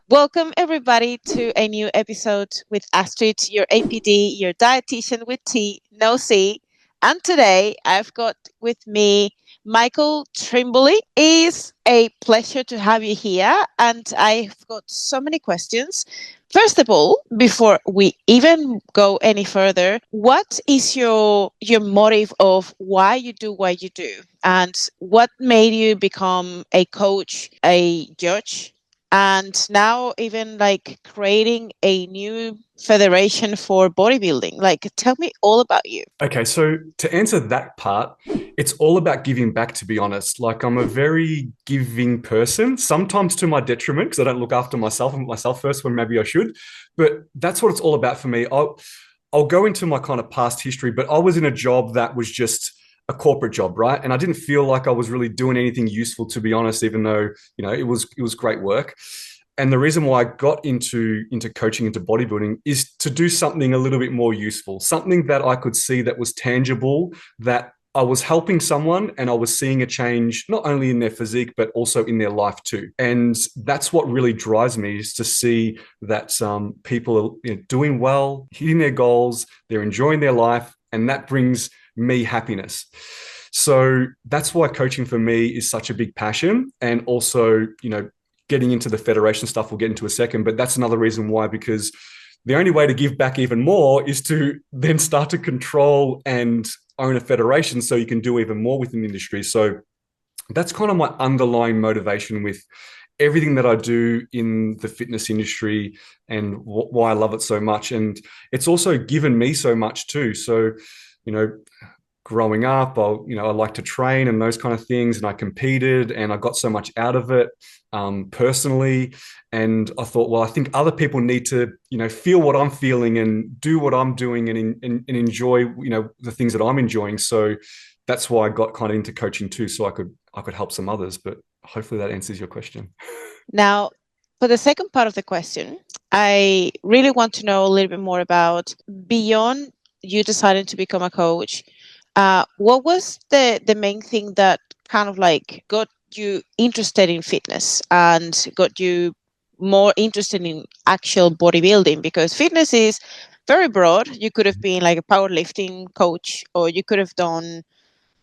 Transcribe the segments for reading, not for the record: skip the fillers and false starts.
Welcome, everybody, to a new episode with Astrid, your APD, your dietitian with T, no C. And today I've got with me Michael Trimboli. It's a pleasure to have you here. And I've got so many questions. First of all, before we even go any further, what is your motive of why you do what you do? And what made you become a coach, a judge, and now even like creating a new federation for bodybuilding? Like, tell me all about you. Okay, so to answer that part, it's all about giving back, to be honest. Like, I'm a very giving person, sometimes to my detriment because I don't look after myself and myself first when maybe I should. But that's what it's all about for me. I'll go into my kind of past history, but I was in a job that was just a corporate job, right? And I didn't feel like I was really doing anything useful, to be honest, even though, it was great work. And the reason why I got into coaching, into bodybuilding, is to do something a little bit more useful, something that I could see that was tangible, that I was helping someone and I was seeing a change, not only in their physique, but also in their life too. And that's what really drives me, is to see that people are, doing well, hitting their goals, they're enjoying their life, and that brings me happiness. So that's why coaching for me is such a big passion. And also, getting into the federation stuff, we'll get into a second, but that's another reason why, because the only way to give back even more is to then start to control and own a federation so you can do even more within the industry. So that's kind of my underlying motivation with everything that I do in the fitness industry, and why I love it so much. And it's also given me so much too. So, you know, growing up, I like to train and those kind of things, and I competed and I got so much out of it personally. And I thought, well, I think other people need to, feel what I'm feeling and do what I'm doing, and enjoy, the things that I'm enjoying. So that's why I got kind of into coaching too, so I could help some others. But hopefully that answers your question. Now, for the second part of the question, I really want to know a little bit more about beyond you deciding to become a coach. What was the main thing that kind of like got you interested in fitness and got you more interested in actual bodybuilding? Because fitness is very broad. You could have been like a powerlifting coach, or you could have done,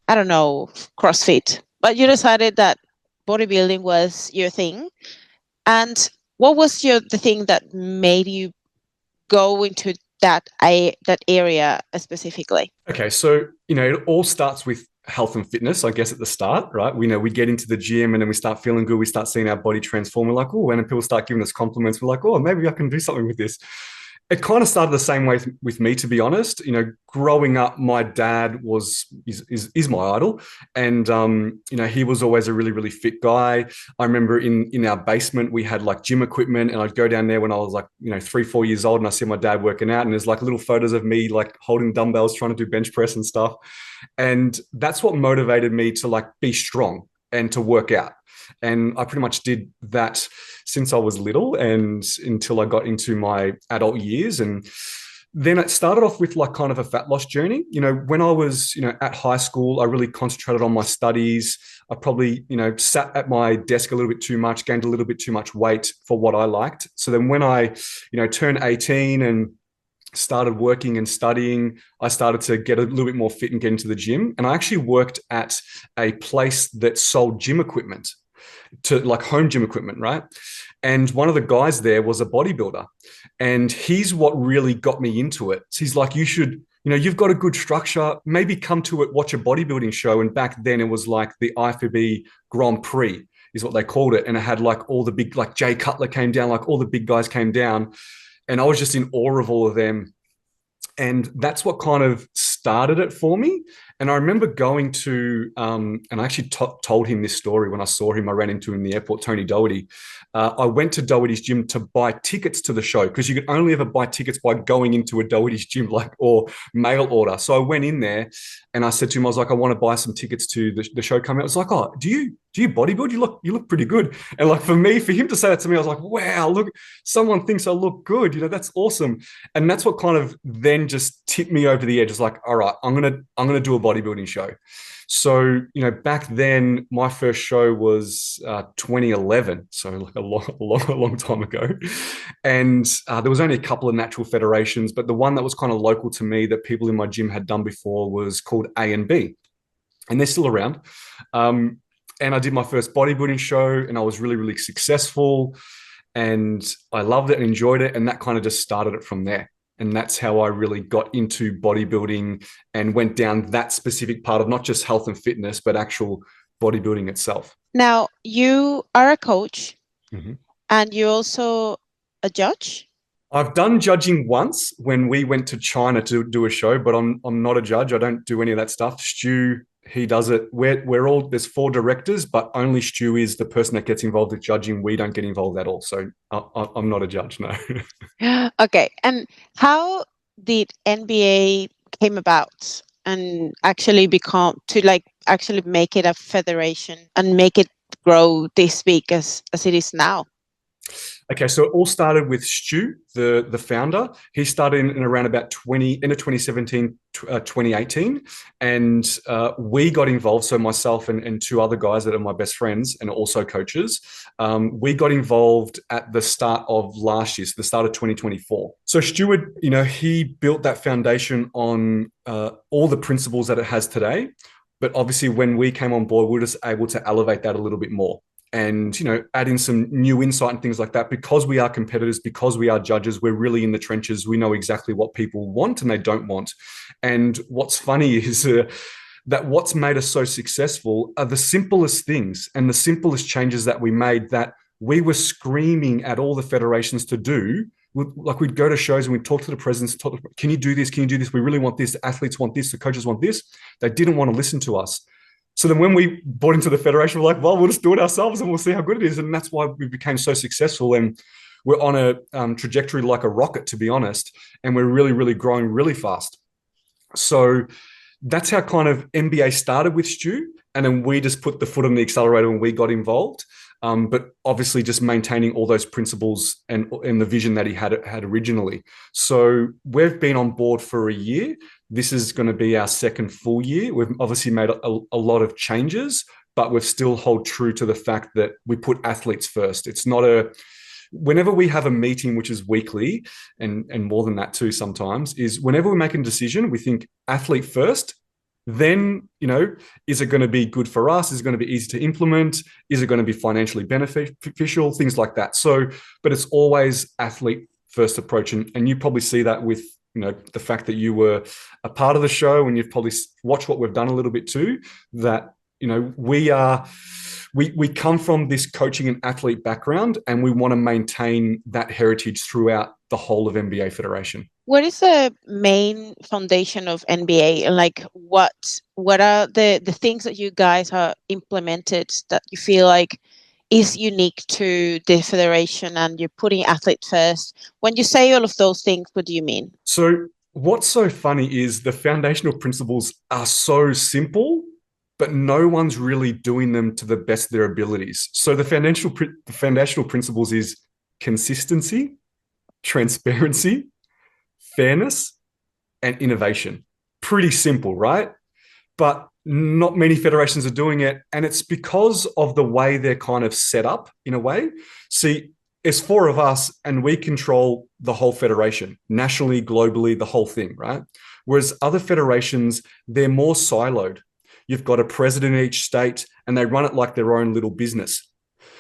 I don't know, CrossFit, but you decided that bodybuilding was your thing. And what was the thing that made you go into that area specifically? Okay, so it all starts with health and fitness, I guess, at the start, right? We get into the gym and then we start feeling good. We start seeing our body transform. We're like, oh, and then people start giving us compliments. We're like, oh, maybe I can do something with this. It kind of started the same way with me, to be honest. Growing up, my dad is my idol, and he was always a really, really fit guy. I remember in our basement we had like gym equipment, and I'd go down there when I was like 3-4 years old, and I see my dad working out, and there's like little photos of me like holding dumbbells, trying to do bench press and stuff, and that's what motivated me to like be strong and to work out. And I pretty much did that since I was little and until I got into my adult years. And then it started off with like kind of a fat loss journey. When I was, at high school, I really concentrated on my studies. I probably, sat at my desk a little bit too much, gained a little bit too much weight for what I liked. So then when I, turned 18 and started working and studying, I started to get a little bit more fit and get into the gym. And I actually worked at a place that sold gym equipment, to like home gym equipment, right? And one of the guys there was a bodybuilder, and he's what really got me into it. So he's like, you should, you've got a good structure, maybe come to it, watch a bodybuilding show. And back then it was like the IFBB Grand Prix is what they called it. And it had like all the big, like Jay Cutler came down, like all the big guys came down. And I was just in awe of all of them. And that's what kind of started it for me. And I remember going to, and I actually told him this story when I saw him. I ran into him in the airport, Tony Doherty. I went to Doherty's gym to buy tickets to the show, because you could only ever buy tickets by going into a Doherty's gym, like, or mail order. So I went in there and I said to him, I was like, I want to buy some tickets to the show coming out. I was like, oh, do you bodybuild? You look pretty good. And like for him to say that to me, I was like, wow, look, someone thinks I look good. That's awesome. And that's what kind of then just tipped me over the edge. It's like, all right, I'm gonna do a bodybuilding show. So, back then, my first show was 2011, so like a long time ago. And there was only a couple of natural federations, but the one that was kind of local to me that people in my gym had done before was called A and B, and they're still around. Um, and I did my first bodybuilding show, and I was really, really successful, and I loved it and enjoyed it, and that kind of just started it from there. And that's how I really got into bodybuilding and went down that specific part of not just health and fitness, but actual bodybuilding itself. Now, you are a coach Mm-hmm. and you're also a judge. I've done judging once when we went to China to do a show, but I'm not a judge. I don't do any of that stuff. Stu, he does it. We're all, there's 4 directors, but only Stu is the person that gets involved with judging. We don't get involved at all. So I'm not a judge, no. Okay. And how did NBA came about and actually become to like actually make it a federation and make it grow this big as it is now? Okay, so it all started with Stu, the founder. He started in around about 2017, 2018, and we got involved. So myself and 2 other guys that are my best friends and also coaches, we got involved at the start of last year, so the start of 2024. So Stuart, he built that foundation on all the principles that it has today. But obviously, when we came on board, we were just able to elevate that a little bit more and add in some new insight and things like that. Because we are competitors, because we are judges, we're really in the trenches. We know exactly what people want and they don't want. And what's funny is that what's made us so successful are the simplest things and the simplest changes that we made that we were screaming at all the federations to do. We'd go to shows and we'd talk to the presidents, can you do this? Can you do this? We really want this. The athletes want this. The coaches want this. They didn't want to listen to us. So then when we bought into the federation, we're like, well, we'll just do it ourselves and we'll see how good it is. And that's why we became so successful. And we're on a trajectory like a rocket, to be honest. And we're really, really growing really fast. So that's how kind of NBA started with Stu. And then we just put the foot on the accelerator when we got involved. But obviously just maintaining all those principles and the vision that he had originally. So we've been on board for a year. This is going to be our second full year. We've obviously made a lot of changes, but we've still hold true to the fact that we put athletes first. It's not whenever we have a meeting, which is weekly and more than that too sometimes, is whenever we make a decision, we think athlete first. Then, is it going to be good for us? Is it going to be easy to implement? Is it going to be financially beneficial? Things like that. So, but it's always athlete first approach. And you probably see that with, the fact that you were a part of the show and you've probably watched what we've done a little bit too, that, we come from this coaching and athlete background and we want to maintain that heritage throughout the whole of NBA Federation. What is the main foundation of NBA, and like what are the things that you guys have implemented that you feel like is unique to the federation and you're putting athlete first? When you say all of those things, what do you mean? So what's so funny is the foundational principles are so simple, but no one's really doing them to the best of their abilities. So the foundational principles is consistency, transparency, fairness, and innovation. Pretty simple, right? But not many federations are doing it. And it's because of the way they're kind of set up in a way. See, it's 4 of us and we control the whole federation, nationally, globally, the whole thing, right? Whereas other federations, they're more siloed. You've got a president in each state and they run it like their own little business.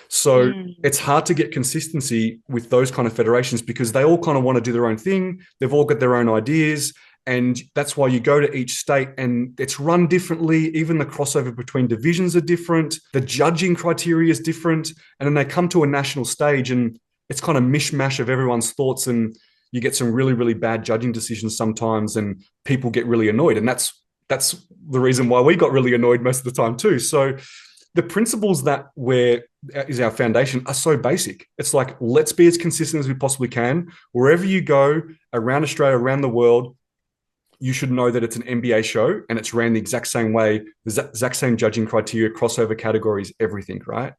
So it's hard to get consistency with those kind of federations because they all kind of want to do their own thing. They've all got their own ideas. And that's why you go to each state and it's run differently. Even the crossover between divisions are different. The judging criteria is different. And then they come to a national stage and it's kind of mishmash of everyone's thoughts. And you get some really, really bad judging decisions sometimes and people get really annoyed. And that's the reason why we got really annoyed most of the time too. So the principles that is our foundation are so basic. It's like, let's be as consistent as we possibly can. Wherever you go around Australia, around the world, you should know that it's an NBA show and it's ran the exact same way, the exact same judging criteria, crossover categories, everything, right?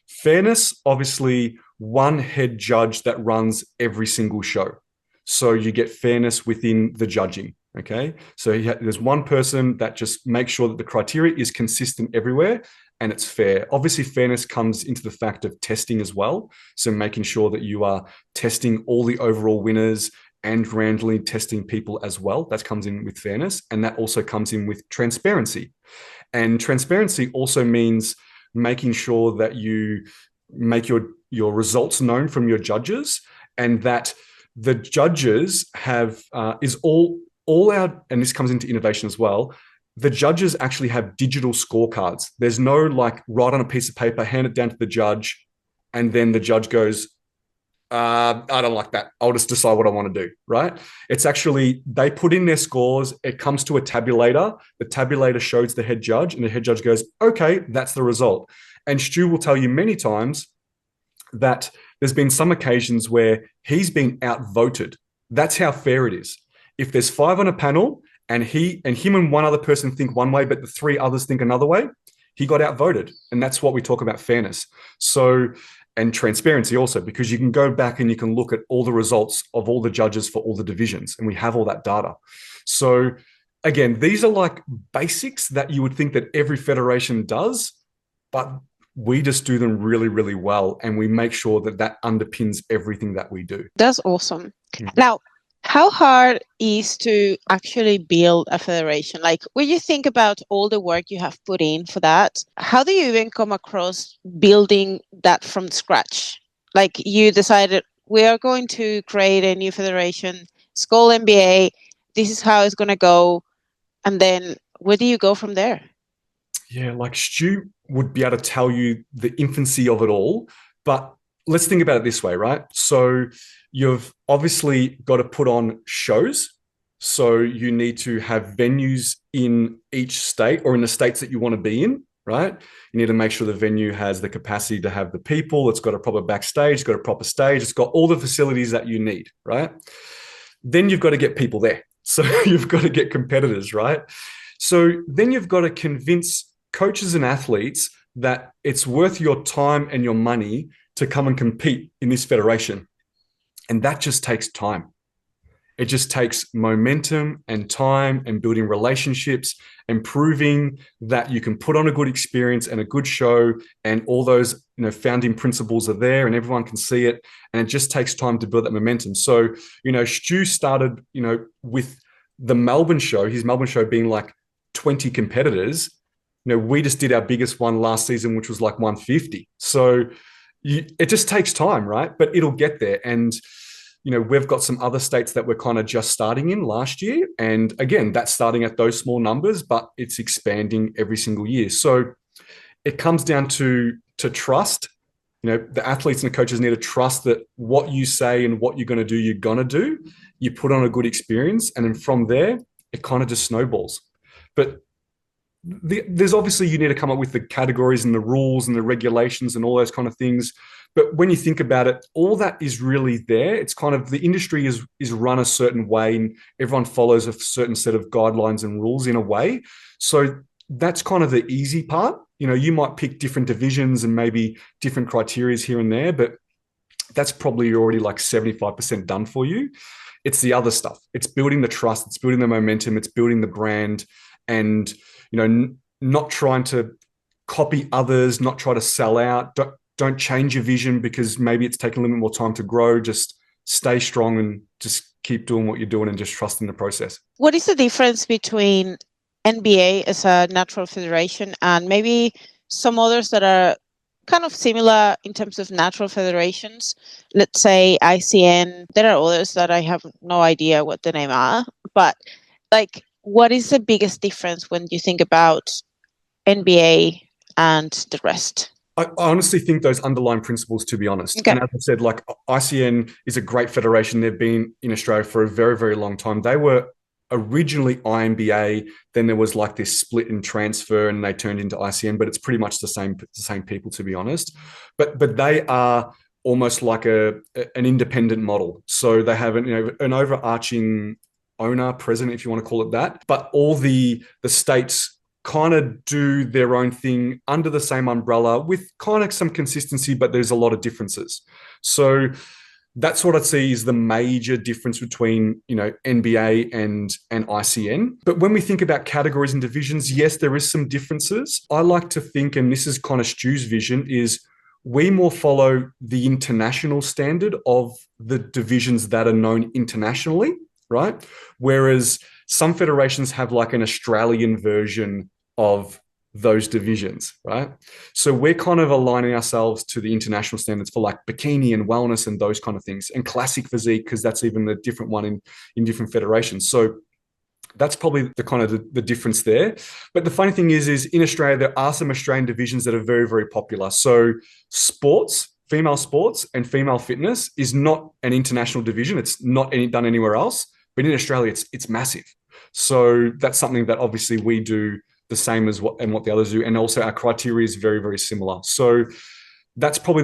Fairness, obviously, one head judge that runs every single show. So you get fairness within the judging. Okay, so there's one person that just makes sure that the criteria is consistent everywhere and it's fair. Obviously, fairness comes into the fact of testing as well. So making sure that you are testing all the overall winners and randomly testing people as well. That comes in with fairness. And that also comes in with transparency. And transparency also means making sure that you make your results known from your judges, and that the judges have is all our, and this comes into innovation as well, the judges actually have digital scorecards. There's no like write on a piece of paper, hand it down to the judge, and then the judge goes, I don't like that. I'll just decide what I want to do, right? It's actually, they put in their scores. It comes to a tabulator. The tabulator shows the head judge, and the head judge goes, okay, that's the result. And Stu will tell you many times that there's been some occasions where he's been outvoted. That's how fair it is. If there's 5 on a panel and him and one other person think one way, but the 3 others think another way, he got outvoted. And that's what we talk about fairness. So, and transparency also, because you can go back and you can look at all the results of all the judges for all the divisions, and we have all that data. So again, these are like basics that you would think that every federation does, but we just do them really, really well. And we make sure that that underpins everything that we do. That's awesome. Now, how hard is to actually build a federation? Like when you think about all the work you have put in for that, how do you even come across building that from scratch? Like you decided we are going to create a new federation, it's called NBA, this is how it's going to go. And then where do you go from there? Yeah, like Stu would be able to tell you the infancy of it all, but let's think about it this way, right? So you've obviously got to put on shows. So you need to have venues in each state or in the states that you want to be in, right? You need to make sure the venue has the capacity to have the people. It's got a proper backstage, it's got a proper stage, it's got all the facilities that you need, right? Then you've got to get people there. So you've got to get competitors, right? So then you've got to convince coaches and athletes that it's worth your time and your money to come and compete in this federation. And that just takes time. It just takes momentum and time and building relationships and proving that you can put on a good experience and a good show, and all those, founding principles are there and everyone can see it. And it just takes time to build that momentum. So, Stu started, with the Melbourne show, his Melbourne show being like 20 competitors. We just did our biggest one last season, which was like 150. So it just takes time, right? But it'll get there. And, we've got some other states that we're kind of just starting in last year. And again, that's starting at those small numbers, but it's expanding every single year. So it comes down to trust. The athletes and the coaches need to trust that what you say and what you're going to do, you're going to do. You put on a good experience. And then from there, it kind of just snowballs. But there's obviously, you need to come up with the categories and the rules and the regulations and all those kind of things. But when you think about it, all that is really there. It's kind of, the industry is run a certain way and everyone follows a certain set of guidelines and rules in a way. So that's kind of the easy part. You might pick different divisions and maybe different criteria here and there, but that's probably already like 75% done for you. It's the other stuff. It's building the trust. It's building the momentum. It's building the brand, and not trying to copy others, not try to sell out. Don't change your vision because maybe it's taking a little bit more time to grow. Just stay strong and just keep doing what you're doing and just trust in the process. What is the difference between NBA as a natural federation and maybe some others that are kind of similar in terms of natural federations? Let's say ICN. There are others that I have no idea what the name are, but like, what is the biggest difference when you think about NBA and the rest? I honestly think those underlying principles, to be honest. Okay. And as I said, like ICN is a great federation. They've been in Australia for a very, very long time. They were originally INBA, then there was like this split and transfer and they turned into ICN, but it's pretty much the same people, to be honest. But they are almost like an independent model. So they have an overarching owner, president, if you want to call it that. But all the states kind of do their own thing under the same umbrella with kind of some consistency, but there's a lot of differences. So That's what I'd see is the major difference between, NBA and ICN. But when we think about categories and divisions, yes, there is some differences. I like to think, and this is kind of Stu's vision, is we more follow the international standard of the divisions that are known internationally, right? Whereas some federations have like an Australian version of those divisions, right? So we're kind of aligning ourselves to the international standards for like bikini and wellness and those kind of things, and classic physique, because that's even a different one in different federations. So that's probably the kind of the difference there. But the funny thing is in Australia, there are some Australian divisions that are very, very popular. So female sports and female fitness is not an international division. It's not done anywhere else. But in Australia, it's massive. So that's something that obviously we do the same as what the others do. And also our criteria is very, very similar. So that's probably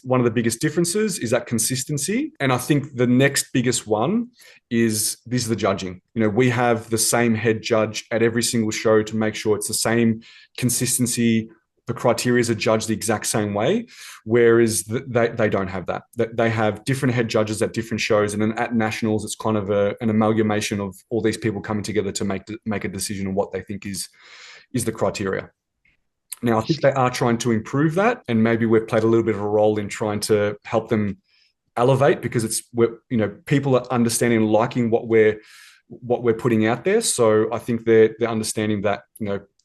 one of the biggest differences is that consistency. And I think the next biggest one is the judging. We have the same head judge at every single show to make sure it's the same consistency. The criteria are judged the exact same way, whereas they don't have that. They have different head judges at different shows, and then at nationals, it's kind of an amalgamation of all these people coming together to make a decision on what they think is the criteria. Now, I think they are trying to improve that, and maybe we've played a little bit of a role in trying to help them elevate, because people are understanding and liking what we're putting out there. So I think they're understanding that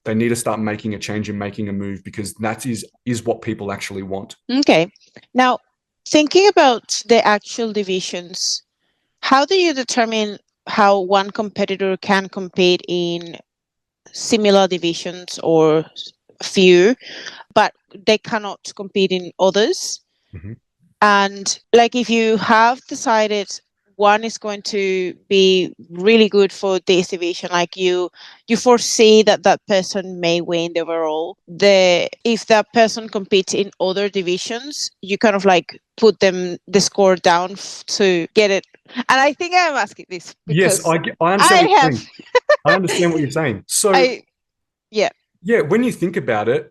they need to start making a change and making a move, because that is what people actually want. Okay. Now, thinking about the actual divisions, how do you determine how one competitor can compete in similar divisions or few, but they cannot compete in others? Mm-hmm. And like, if you have decided one is going to be really good for this division, like you foresee that person may win the overall, if that person competes in other divisions, you kind of like put the score down to get it. And I think I'm asking this because yes, I understand what you're saying. I understand what you're saying. So yeah, when you think about it,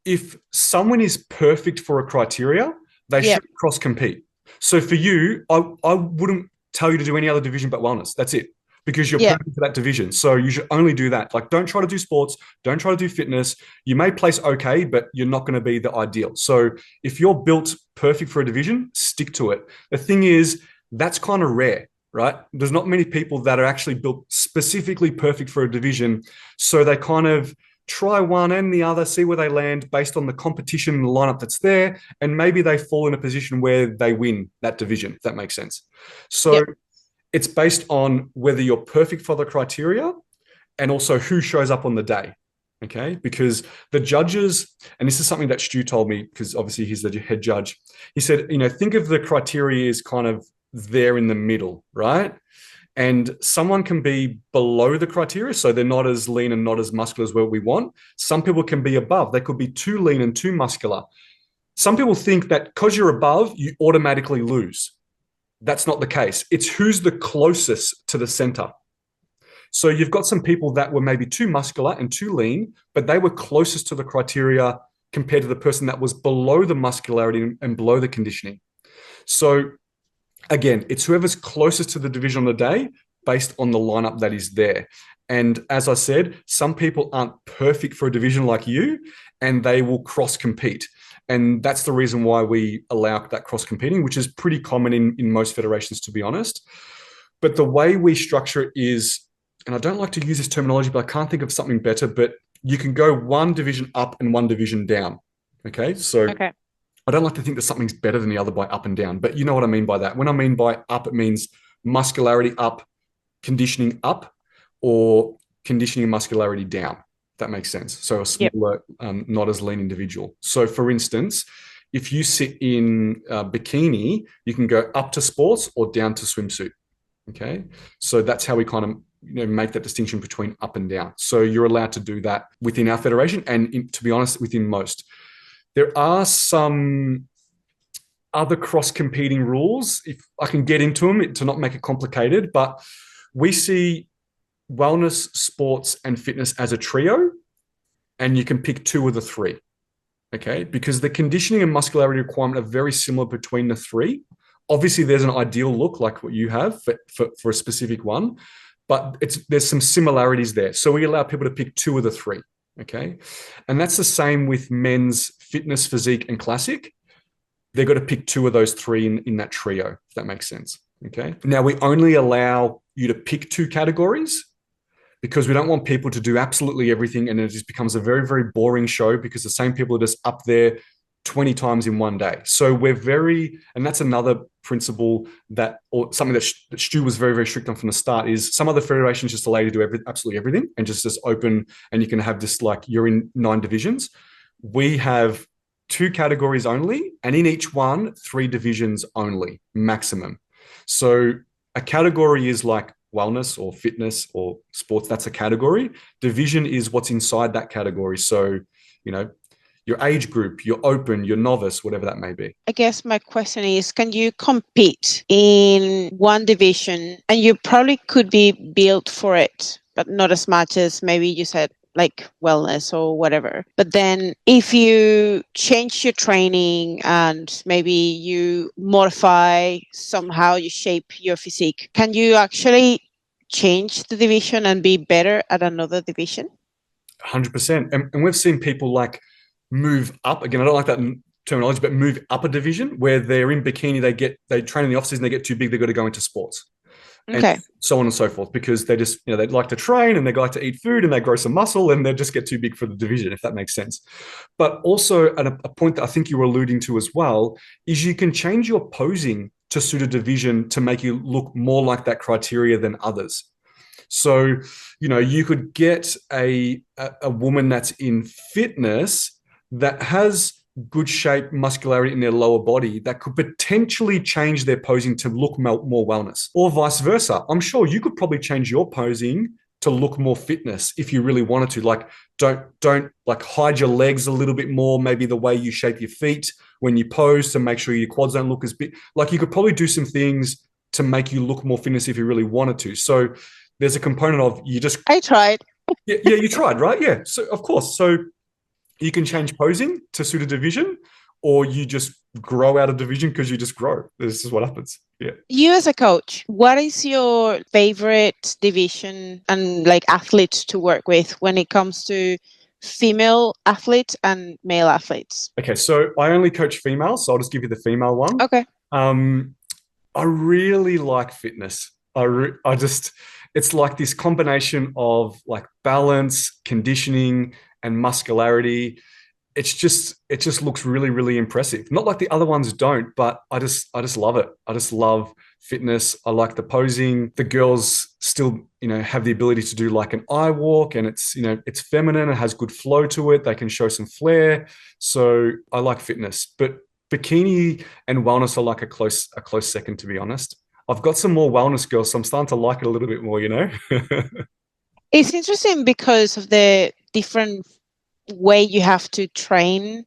if someone is perfect for a criteria, they should cross compete. So for you, I wouldn't tell you to do any other division but wellness. That's it, because you're perfect for that division. So you should only do that. Like, don't try to do sports, don't try to do fitness. You may place okay, but you're not going to be the ideal. So if you're built perfect for a division, stick to it. The thing is, that's kind of rare, right? There's not many people that are actually built specifically perfect for a division. So they kind of try one and the other, see where they land based on the competition and the lineup that's there. And maybe they fall in a position where they win that division, if that makes sense. So it's based on whether you're perfect for the criteria and also who shows up on the day. Okay. Because the judges, and this is something that Stu told me, because obviously he's the head judge. He said, think of the criteria as kind of there in the middle, right? And someone can be below the criteria, so they're not as lean and not as muscular as what we want. Some people can be above. They could be too lean and too muscular. Some people think that because you're above, you automatically lose. That's not the case. It's who's the closest to the center. So you've got some people that were maybe too muscular and too lean, but they were closest to the criteria compared to the person that was below the muscularity and below the conditioning. So again, it's whoever's closest to the division on the day based on the lineup that is there. And as I said, some people aren't perfect for a division like you, and they will cross-compete. And that's the reason why we allow that cross-competing, which is pretty common in most federations, to be honest. But the way we structure it is, and I don't like to use this terminology, but I can't think of something better, but you can go one division up and one division down. Okay? So I don't like to think that something's better than the other by up and down, but you know what I mean by that. When I mean by up, it means muscularity up, conditioning up, or conditioning and muscularity down. If that makes sense. So a smaller, not as lean individual. So for instance, if you sit in bikini, you can go up to sports or down to swimsuit. Okay. So that's how we kind of make that distinction between up and down. So you're allowed to do that within our federation, and to be honest, within most. There are some other cross-competing rules, if I can get into them to not make it complicated, but we see wellness, sports, and fitness as a trio, and you can pick two of the three, okay? Because the conditioning and muscularity requirement are very similar between the three, Obviously, there's an ideal look like what you have for a specific one, but there's some similarities there. So we allow people to pick two of the three. Okay. And that's the same with men's fitness, physique, and classic. They've got to pick two of those three in that trio, if that makes sense. Okay. Now, we only allow you to pick two categories because we don't want people to do absolutely everything and it just becomes a very, very boring show because the same people are just up there 20 times in one day. So we're very, and that's another principle that, or something that Stu was very, very strict on from the start, is some other federations just allow you to do absolutely everything and just open, and you can have this like you're in 9 divisions. We have 2 categories only, and in each one, 3 divisions only, maximum. So a category is like wellness or fitness or sports. That's a category. Division is what's inside that category. So, you know, your age group, your open, your novice, whatever that may be. I guess my question is, can you compete in one division and you probably could be built for it, but not as much as maybe you said like wellness or whatever. But then if you change your training and maybe you modify somehow, you shape your physique, can you actually change the division and be better at another division? 100%. And we've seen people like move up. Again, I don't like that terminology, but move up a division where they're in bikini, they train in the off-season, they get too big, they've got to go into sports. Okay. And so on and so forth, because they just, they like to train and they like to eat food and they grow some muscle and they just get too big for the division, if that makes sense. But also a point that I think you were alluding to as well is you can change your posing to suit a division to make you look more like that criteria than others. So, you could get a woman that's in fitness that has good shape, muscularity in their lower body that could potentially change their posing to look more wellness, or vice versa. I'm sure you could probably change your posing to look more fitness if you really wanted to. Like, don't like hide your legs a little bit more, maybe the way you shape your feet when you pose to make sure your quads don't look as big. Like, you could probably do some things to make you look more fitness if you really wanted to. So there's a component of I tried. Yeah, you tried, right? Yeah. So of course. So you can change posing to suit a division, or you just grow out of division because you just grow. This is what happens. Yeah. You as a coach, what is your favorite division and like athletes to work with when it comes to female athletes and male athletes? Okay, so I only coach females, so I'll just give you the female one. Okay. I really like fitness. I just, it's like this combination of like balance, conditioning, and muscularity. It just looks really, really impressive. Not like the other ones don't, but I just love it. I just love fitness. I like the posing. The girls still, have the ability to do like an eye walk, and it's feminine. It has good flow to it. They can show some flair. So I like fitness, but bikini and wellness are like a close second, to be honest. I've got some more wellness girls, so I'm starting to like it a little bit more, It's interesting because of the different way you have to train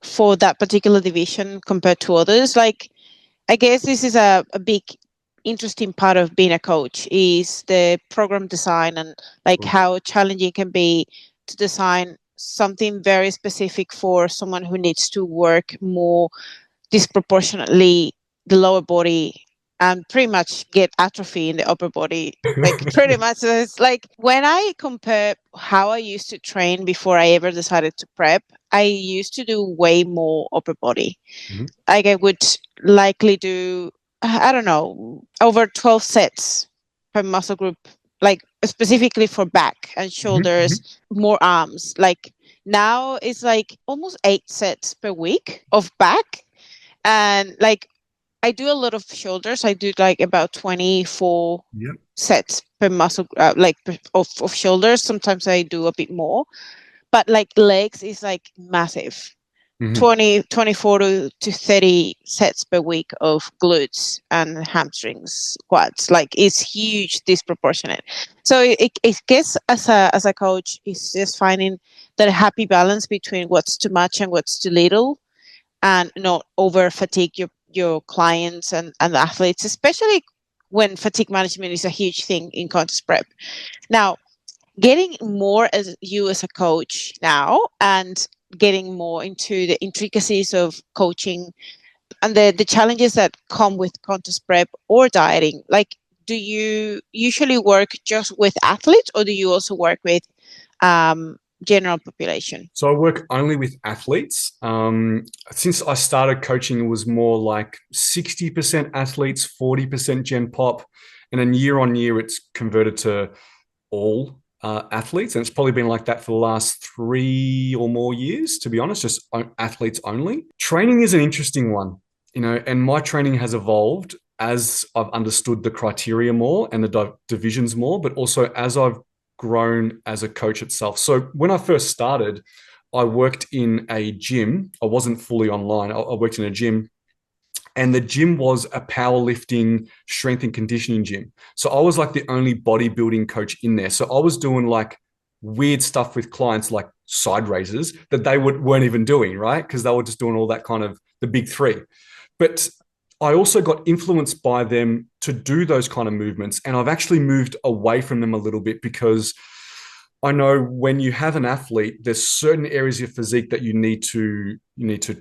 for that particular division compared to others. Like, I guess this is a big interesting part of being a coach is the program design and like how challenging it can be to design something very specific for someone who needs to work more disproportionately the lower body and pretty much get atrophy in the upper body. Like, pretty much. So it's like when I compare how I used to train before I ever decided to prep, I used to do way more upper body. Mm-hmm. Like, I would likely do, I don't know, over 12 sets per muscle group, like specifically for back and shoulders, more arms. Like, now it's like almost 8 sets per week of back. And like, I do a lot of shoulders. I do like about 24 sets per muscle, of shoulders. Sometimes I do a bit more, but like legs is like massive. 24 to 30 sets per week of glutes and hamstrings, quads. Like, it's huge, disproportionate. So it gets, as a coach, it's just finding that happy balance between what's too much and what's too little, and not over fatigue your clients and athletes, especially when fatigue management is a huge thing in contest prep. Now, getting more as you as a coach now and getting more into the intricacies of coaching and the challenges that come with contest prep or dieting. Like, do you usually work just with athletes, or do you also work with general population? So I work only with athletes. Since I started coaching, it was more like 60% athletes, 40% Gen Pop. And then year on year, it's converted to all athletes. And it's probably been like that for the last 3 or more years, to be honest, just athletes only. Training is an interesting one, and my training has evolved as I've understood the criteria more and the divisions more, but also as I've grown as a coach itself. So when I first started, I worked in a gym. I wasn't fully online. I worked in a gym, and the gym was a powerlifting, strength and conditioning gym. So I was like the only bodybuilding coach in there. So I was doing like weird stuff with clients, like side raises that they weren't even doing, right? Because they were just doing all that kind of the big three. But I also got influenced by them to do those kind of movements. And I've actually moved away from them a little bit, because I know when you have an athlete, there's certain areas of physique that you need to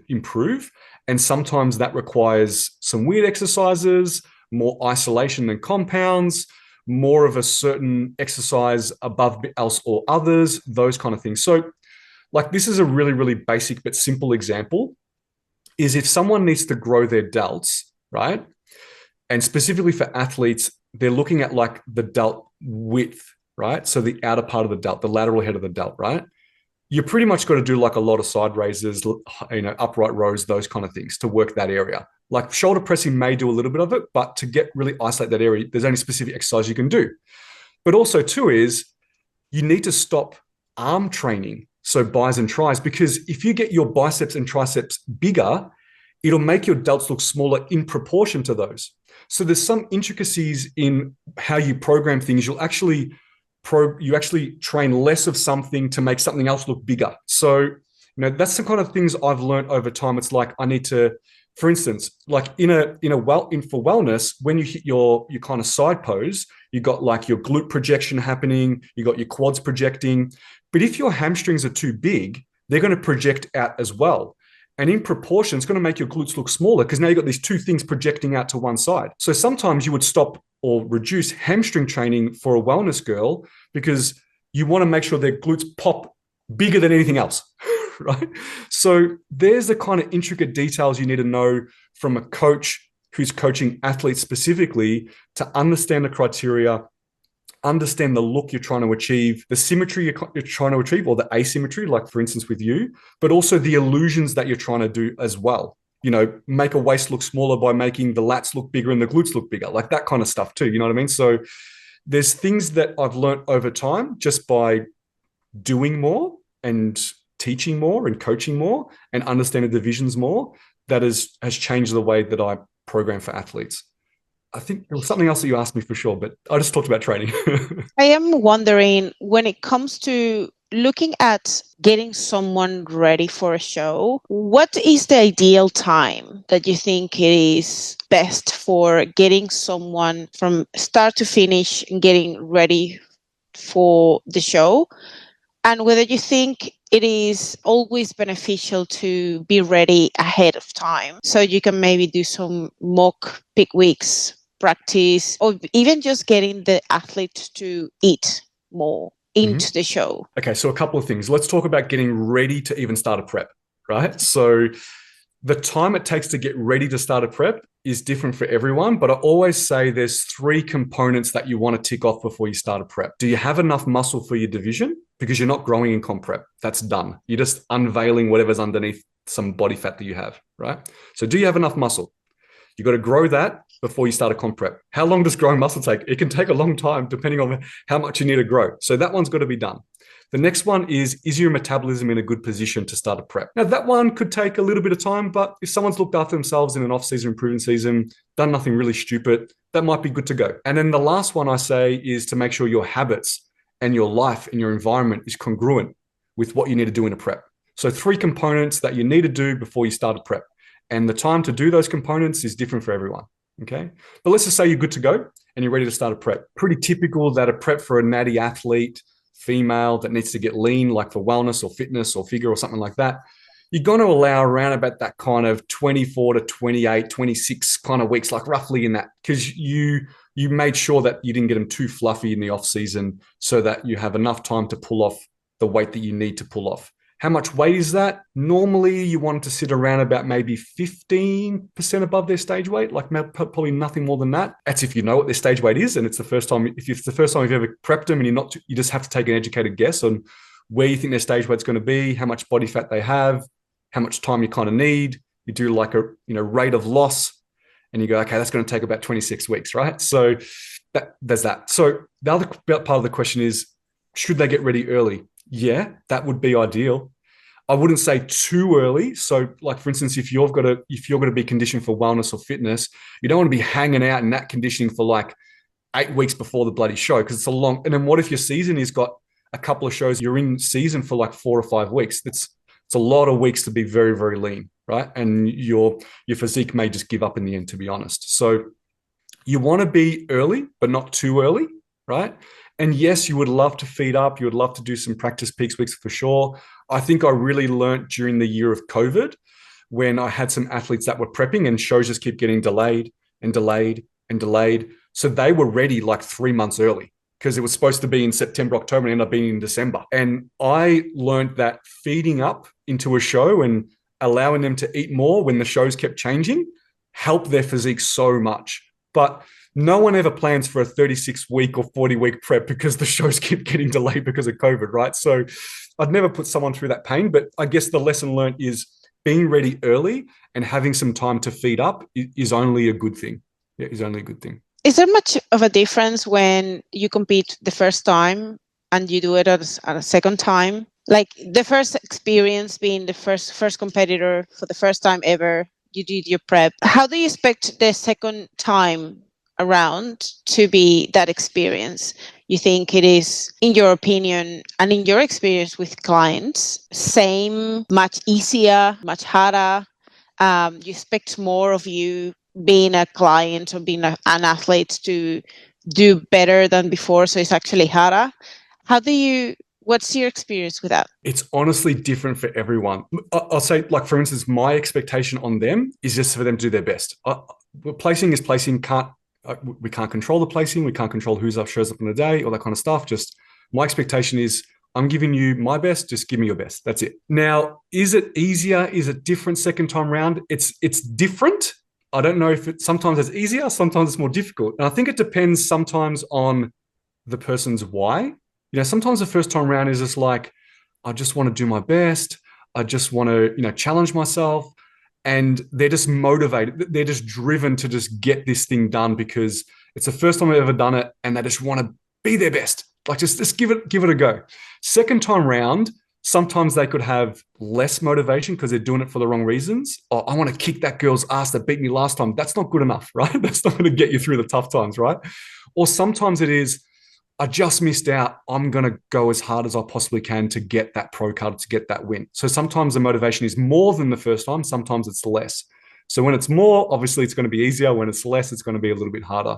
improve. And sometimes that requires some weird exercises, more isolation than compounds, more of a certain exercise above else or others, those kind of things. So like, this is a really, really basic but simple example, is if someone needs to grow their delts, right? And specifically for athletes, they're looking at like the delt width, right? So the outer part of the delt, the lateral head of the delt, right? You pretty much got to do like a lot of side raises, upright rows, those kind of things to work that area. Like shoulder pressing may do a little bit of it, but to get really isolate that area, there's only specific exercise you can do. But also too is you need to stop arm training, so bis and tris, because if you get your biceps and triceps bigger, it'll make your delts look smaller in proportion to those. So there's some intricacies in how you program things. You actually train less of something to make something else look bigger. So, that's the kind of things I've learned over time. It's like I need to, for instance, like for wellness, when you hit your kind of side pose, you got like your glute projection happening, you got your quads projecting. But if your hamstrings are too big, they're going to project out as well. And in proportion, it's going to make your glutes look smaller, because now you've got these two things projecting out to one side. So sometimes you would stop or reduce hamstring training for a wellness girl, because you want to make sure their glutes pop bigger than anything else, right? So there's the kind of intricate details you need to know from a coach who's coaching athletes specifically, to understand the criteria, understand the look you're trying to achieve, the symmetry you're trying to achieve, or the asymmetry, like for instance with you, but also the illusions that you're trying to do as well. Make a waist look smaller by making the lats look bigger and the glutes look bigger, like that kind of stuff too. You know what I mean? So there's things that I've learned over time just by doing more and teaching more and coaching more and understanding divisions more, that has changed the way that I program for athletes. I think there was something else that you asked me for sure, but I just talked about training. I am wondering, when it comes to looking at getting someone ready for a show, what is the ideal time that you think it is best for getting someone from start to finish and getting ready for the show? And whether you think it is always beneficial to be ready ahead of time, so you can maybe do some mock peak weeks practice, or even just getting the athlete to eat more into the show. Okay, so a couple of things. Let's talk about getting ready to even start a prep, right? So the time it takes to get ready to start a prep is different for everyone, but I always say there's 3 components that you want to tick off before you start a prep. Do you have enough muscle for your division? Because you're not growing in comp prep. That's done. You're just unveiling whatever's underneath some body fat that you have, right? So do you have enough muscle? You got to grow that before you start a comp prep. How long does growing muscle take? It can take a long time depending on how much you need to grow. So that one's got to be done. The next one is your metabolism in a good position to start a prep? Now, that one could take a little bit of time, but if someone's looked after themselves in an off-season improvement season, done nothing really stupid, that might be good to go. And then the last one I say is to make sure your habits and your life and your environment is congruent with what you need to do in a prep. So 3 components that you need to do before you start a prep. And the time to do those components is different for everyone, okay? But let's just say you're good to go and you're ready to start a prep. Pretty typical that a prep for a natty athlete, female that needs to get lean, like for wellness or fitness or figure or something like that, you're going to allow around about that kind of 24 to 28, 26 kind of weeks, like roughly in that, because you made sure that you didn't get them too fluffy in the off season so that you have enough time to pull off the weight that you need to pull off. How much weight is that? Normally, you want to sit around about maybe 15% above their stage weight, like probably nothing more than that. That's if you know what their stage weight is, and it's the first time. If it's the first time you've ever prepped them, and you just have to take an educated guess on where you think their stage weight's going to be, how much body fat they have, how much time you kind of need. You do like a rate of loss, and you go, okay, that's going to take about 26 weeks, right? So there's that. So the other part of the question is, should they get ready early? Yeah, that would be ideal. I wouldn't say too early. So, like for instance, if you're going to be conditioned for wellness or fitness, you don't want to be hanging out in that conditioning for like 8 weeks before the bloody show, because it's a long. And then what if your season has got a couple of shows? You're in season for like 4 or 5 weeks. It's a lot of weeks to be very, very lean, right? And your physique may just give up in the end, to be honest. So you want to be early, but not too early, right? And yes, you would love to feed up. You would love to do some practice peaks weeks for sure. I think I really learned during the year of COVID when I had some athletes that were prepping and shows just keep getting delayed and delayed and delayed. So they were ready like 3 months early because it was supposed to be in September, October, and ended up being in December. And I learned that feeding up into a show and allowing them to eat more when the shows kept changing helped their physique so much. But no one ever plans for a 36-week or 40-week prep because the shows keep getting delayed because of COVID, right? So I'd never put someone through that pain, but I guess the lesson learned is being ready early and having some time to feed up is only a good thing. Yeah, is only a good thing. Is there much of a difference when you compete the first time and you do it at a second time? Like the first experience being the first competitor for the first time ever, you did your prep. How do you expect the second time around to be that experience? You think it is, in your opinion and in your experience with clients, same, much easier, much harder? You expect more of you being a client or being an athlete to do better than before, so it's actually harder? What's your experience with that? It's honestly different for everyone. I'll say, like, for instance, my expectation on them is just for them to do their best. Placing is placing. We can't control the placing. We can't control who shows up in the day, all that kind of stuff. Just my expectation is I'm giving you my best. Just give me your best. That's it. Now, is it easier? Is it different second time round? It's different. I don't know if sometimes it's easier, sometimes it's more difficult. And I think it depends sometimes on the person's why. Sometimes the first time round is just like, I just want to do my best. I just want to, challenge myself. And they're just motivated. They're just driven to just get this thing done because it's the first time they've ever done it. And they just want to be their best. Like just give it a go. Second time round, sometimes they could have less motivation because they're doing it for the wrong reasons. Oh, I want to kick that girl's ass that beat me last time. That's not good enough, right? That's not going to get you through the tough times, right? Or sometimes it is, I just missed out. I'm going to go as hard as I possibly can to get that pro card, to get that win. So sometimes the motivation is more than the first time. Sometimes it's less. So when it's more, obviously it's going to be easier. When it's less, it's going to be a little bit harder.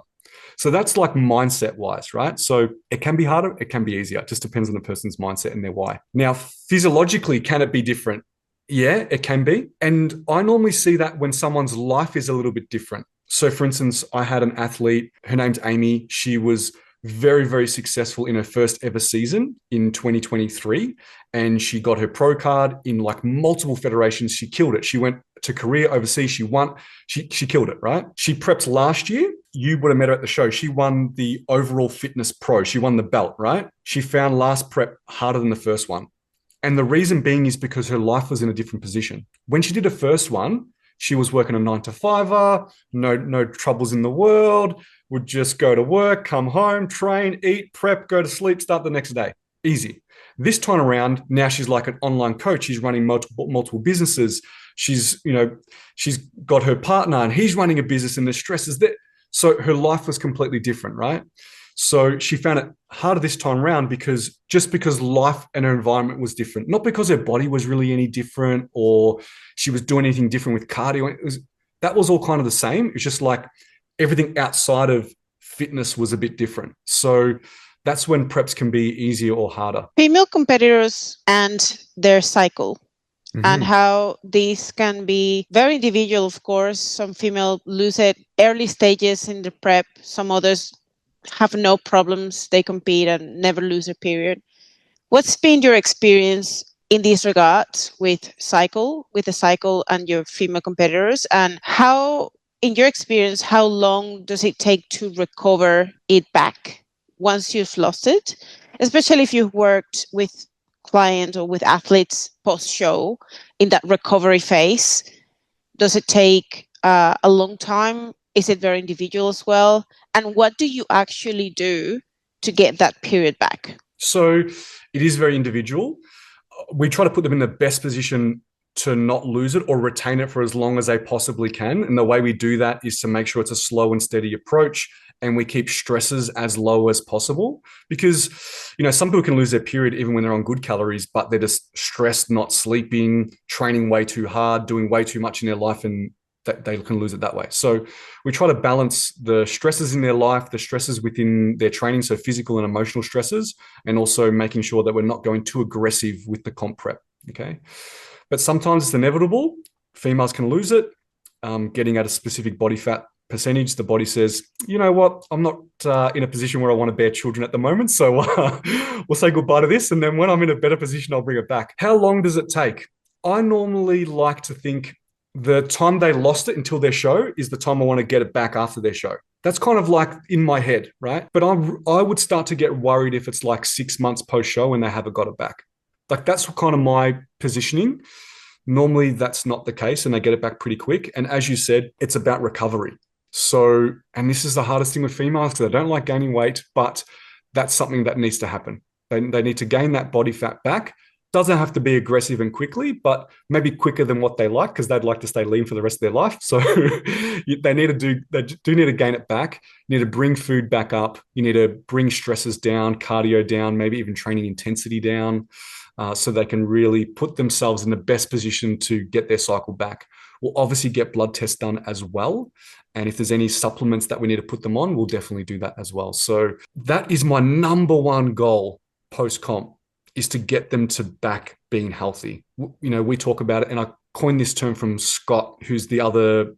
So that's like mindset wise, right? So it can be harder. It can be easier. It just depends on the person's mindset and their why. Now, physiologically, can it be different? Yeah, it can be. And I normally see that when someone's life is a little bit different. So for instance, I had an athlete, her name's Amy. She was very, very successful in her first ever season in 2023. And she got her pro card in like multiple federations. She killed it. She went to Korea overseas. She won. She killed it, right? She prepped last year. You would have met her at the show. She won the overall fitness pro. She won the belt, right? She found last prep harder than the first one. And the reason being is because her life was in a different position. When she did her first one, she was working a 9-to-5, no troubles in the world, would just go to work, come home, train, eat, prep, go to sleep, start the next day. Easy. This time around, now she's like an online coach. She's running multiple businesses. She's got her partner and he's running a business and the stress is there. So her life was completely different, right? So she found it harder this time around because life and her environment was different, not because her body was really any different or she was doing anything different with cardio. That was all kind of the same. It's just like everything outside of fitness was a bit different. So that's when preps can be easier or harder. Female competitors and their cycle. and how these can be very individual, of course. Some female lose it early stages in the prep, some others have no problems, they compete and never lose a period. What's been your experience in this regard with the cycle and your female competitors? And how, in your experience, how long does it take to recover it back once you've lost it? Especially if you've worked with clients or with athletes post-show in that recovery phase. Does it take a long time? Is it very individual as well? And what do you actually do to get that period back? So it is very individual. We try to put them in the best position to not lose it or retain it for as long as they possibly can. And the way we do that is to make sure it's a slow and steady approach, and we keep stresses as low as possible. Because, some people can lose their period even when they're on good calories, but they're just stressed, not sleeping, training way too hard, doing way too much in their life, and that they can lose it that way. So we try to balance the stresses in their life, the stresses within their training, so physical and emotional stresses, and also making sure that we're not going too aggressive with the comp prep. Okay. But sometimes it's inevitable. Females can lose it. Getting at a specific body fat percentage, the body says, you know what, I'm not in a position where I want to bear children at the moment. So we'll say goodbye to this. And then when I'm in a better position, I'll bring it back. How long does it take? I normally like to think the time they lost it until their show is the time I want to get it back after their show. That's kind of like in my head, right? But I would start to get worried if it's like 6 months post-show and they haven't got it back. Like that's kind of my positioning. Normally that's not the case and they get it back pretty quick. And as you said, it's about recovery. So, and this is the hardest thing with females because they don't like gaining weight, but that's something that needs to happen. They need to gain that body fat back. Doesn't have to be aggressive and quickly, but maybe quicker than what they like because they'd like to stay lean for the rest of their life. So they need to gain it back. You need to bring food back up. You need to bring stresses down, cardio down, maybe even training intensity down, so they can really put themselves in the best position to get their cycle back. We'll obviously get blood tests done as well. And if there's any supplements that we need to put them on, we'll definitely do that as well. So that is my number one goal post-comp, is to get them to back being healthy. We talk about it, and I coined this term from Scott, who's the other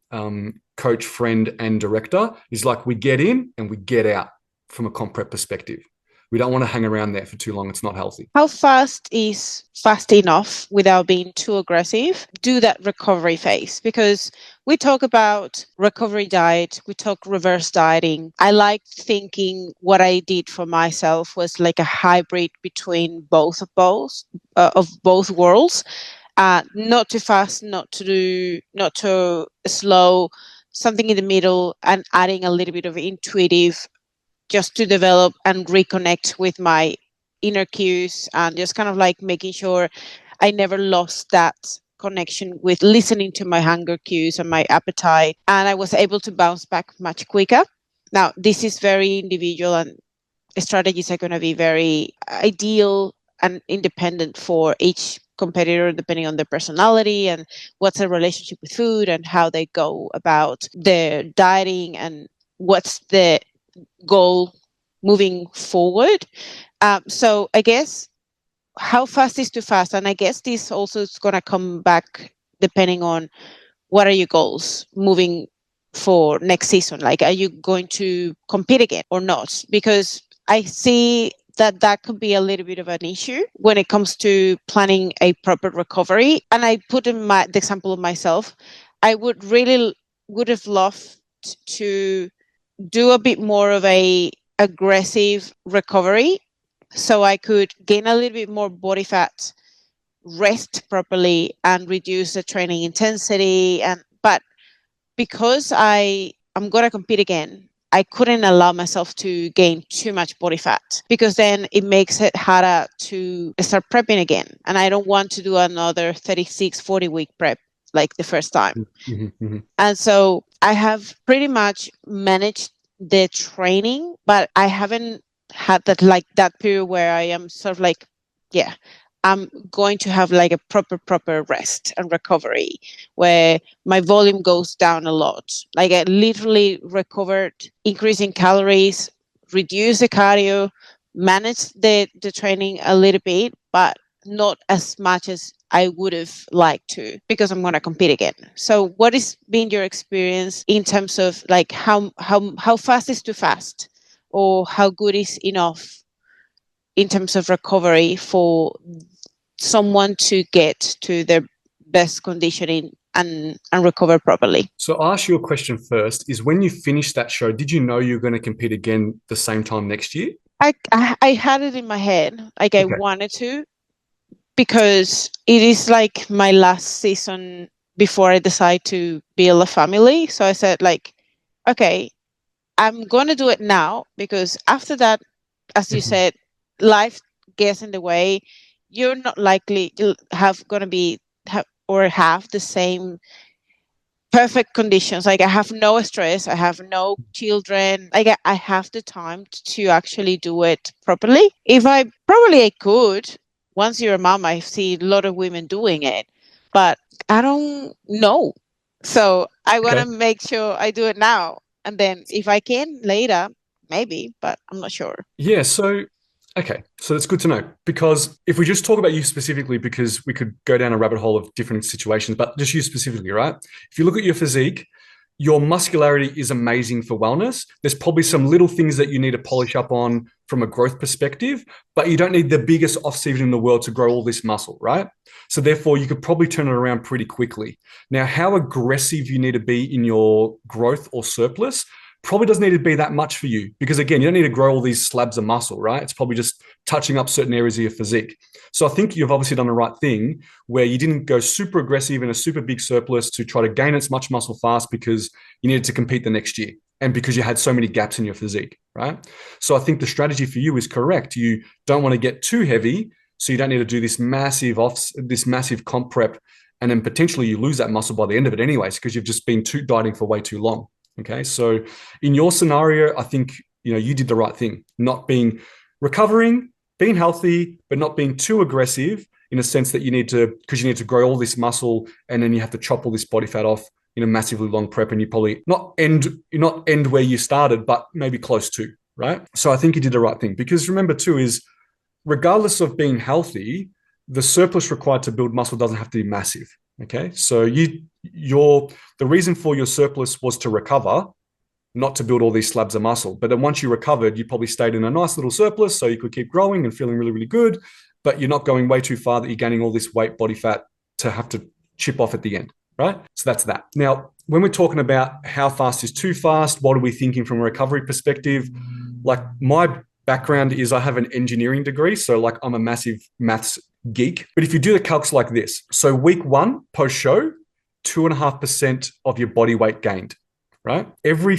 coach, friend, and director. He's like, we get in and we get out from a comp prep perspective. We don't want to hang around there for too long. It's not healthy. How fast is fast enough without being too aggressive? Do that recovery phase, because we talk about recovery diet, we talk reverse dieting. I like thinking what I did for myself was like a hybrid between both of both worlds. Not too fast, not too slow, something in the middle, and adding a little bit of intuitive just to develop and reconnect with my inner cues, and just kind of like making sure I never lost that connection with listening to my hunger cues and my appetite. And I was able to bounce back much quicker. Now, this is very individual, and strategies are going to be very ideal and independent for each competitor, depending on their personality and what's their relationship with food and how they go about their dieting and what's the goal moving forward. So I guess how fast is too fast? And I guess this also is going to come back depending on what are your goals moving for next season. Like, are you going to compete again or not? Because I see that could be a little bit of an issue when it comes to planning a proper recovery. And I put in the example of myself. I would have loved to do a bit more of a aggressive recovery so I could gain a little bit more body fat, rest properly, and reduce the training intensity. But because I'm going to compete again, I couldn't allow myself to gain too much body fat, because then it makes it harder to start prepping again. And I don't want to do another 36, 40 week prep like the first time. Mm-hmm. And so I have pretty much managed the training, but I haven't had that period where I am sort of like, yeah, I'm going to have like a proper rest and recovery where my volume goes down a lot. Like I literally recovered, increasing calories, reduce the cardio, manage the training a little bit, but not as much as I would have liked to, because I'm going to compete again. So what has been your experience in terms of like how fast is too fast, or how good is enough in terms of recovery for someone to get to their best conditioning and recover properly? So I'll ask you a question first, is when you finished that show, did you know you were going to compete again the same time next year? I had it in my head, like I Okay. wanted to, because it is like my last season before I decide to build a family. So I said, like, okay, I'm going to do it now, because after that, as you Mhm. said, life gets in the way. You're not likely to have going to be or have the same perfect conditions. Like I have no stress, I have no children. Like I have the time to actually do it properly. If I probably I could. Once you're a mom, I see a lot of women doing it, but I don't know. So I want to Okay. make sure I do it now, and then if I can later, maybe, but I'm not sure. Yeah. So, okay. So that's good to know, because if we just talk about you specifically, because we could go down a rabbit hole of different situations, but just you specifically, right? If you look at your physique, your muscularity is amazing for wellness. There's probably some little things that you need to polish up on from a growth perspective, but you don't need the biggest off season in the world to grow all this muscle, right? So therefore, you could probably turn it around pretty quickly. Now, how aggressive you need to be in your growth or surplus probably doesn't need to be that much for you, because again, you don't need to grow all these slabs of muscle, right? It's probably just touching up certain areas of your physique. So I think you've obviously done the right thing where you didn't go super aggressive in a super big surplus to try to gain as much muscle fast because you needed to compete the next year and because you had so many gaps in your physique, right? So I think the strategy for you is correct. You don't want to get too heavy, so you don't need to do this massive comp prep, and then potentially you lose that muscle by the end of it anyways, because you've just been dieting for way too long. Okay, so in your scenario, I think you did the right thing, not being recovering, being healthy, but not being too aggressive in a sense that you need to grow all this muscle, and then you have to chop all this body fat off in a massively long prep, and you probably not end where you started, but maybe close to, right? So I think you did the right thing, because remember too is regardless of being healthy, the surplus required to build muscle doesn't have to be massive. Okay, so the reason for your surplus was to recover, not to build all these slabs of muscle. But then once you recovered, you probably stayed in a nice little surplus so you could keep growing and feeling really, really good. But you're not going way too far that you're gaining all this weight, body fat to have to chip off at the end, right? So that's that. Now, when we're talking about how fast is too fast, what are we thinking from a recovery perspective? Like my background is I have an engineering degree. So like I'm a massive maths geek. But if you do the calcs like this, so week one post show, 2.5% of your body weight gained, right? Every